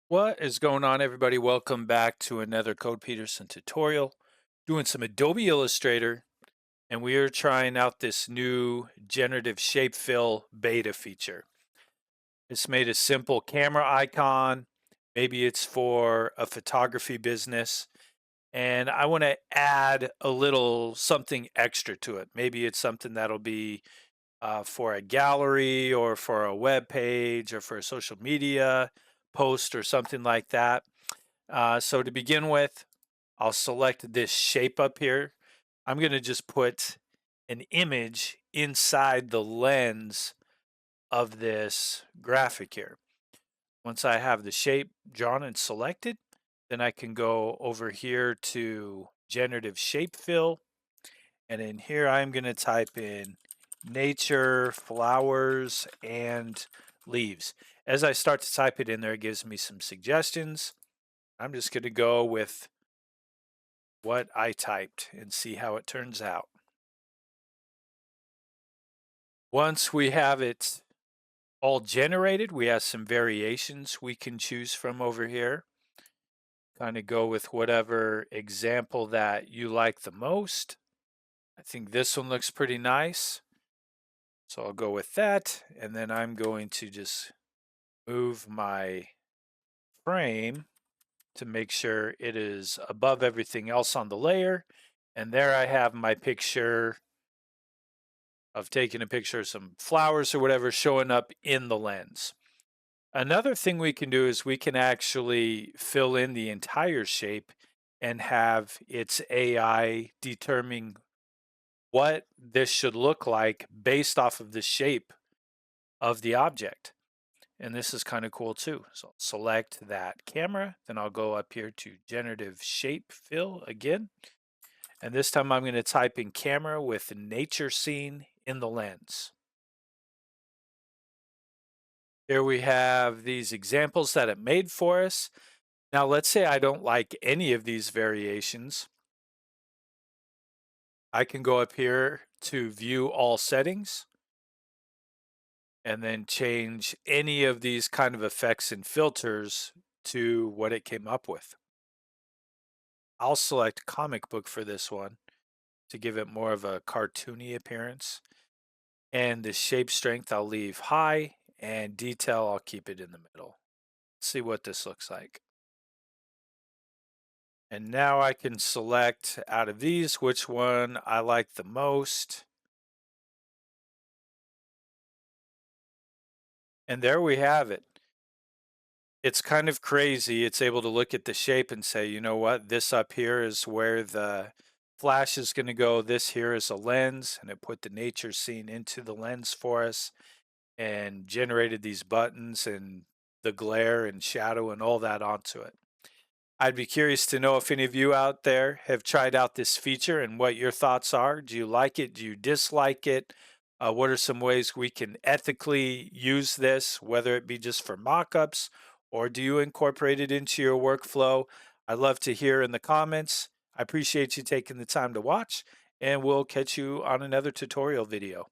What is going on, everybody? Welcome back to another Code Peterson tutorial. Doing some Adobe Illustrator, and we are trying out this new Generative Shape Fill beta feature. It's made a simple camera icon. Maybe it's for a photography business, and I want to add a little something extra to it. Maybe it's something that'll be for a gallery or for a web page or for a social media post or something like that. So to begin with, I'll select this shape up here. I'm going to just put an image inside the lens of this graphic here. Once I have the shape drawn and selected, then I can go over here to Generative Shape Fill. And in here, I'm going to type in nature, flowers, and leaves. As I start to type it in there, it gives me some suggestions. I'm just going to go with what I typed and see how it turns out. Once we have it all generated, we have some variations we can choose from over here. Kind of go with whatever example that you like the most. I think this one looks pretty nice. So I'll go with that. And then I'm going to just move my frame to make sure it is above everything else on the layer. And there I have my picture of taking a picture of some flowers or whatever showing up in the lens. Another thing we can do is we can actually fill in the entire shape and have its AI determine what this should look like based off of the shape of the object. And this is kind of cool too. So I'll select that camera, then I'll go up here to Generative Shape Fill again. And this time I'm going to type in camera with nature scene in the lens. Here we have these examples that it made for us. Now let's say I don't like any of these variations. I can go up here to view all settings and then change any of these kind of effects and filters to what it came up with. I'll select comic book for this one to give it more of a cartoony appearance. And the shape strength I'll leave high, and detail I'll keep it in the middle. Let's see what this looks like. And now I can select out of these which one I like the most. And there we have it. It's kind of crazy. It's able to look at the shape and say, you know what, this up here is where the flash is going to go. This here is a lens, and it put the nature scene into the lens for us and generated these buttons and the glare and shadow and all that onto it. I'd be curious to know if any of you out there have tried out this feature and what your thoughts are. Do you like it? Do you dislike it? What are some ways we can ethically use this, whether it be just for mock-ups or do you incorporate it into your workflow? I'd love to hear in the comments. I appreciate you taking the time to watch, and we'll catch you on another tutorial video.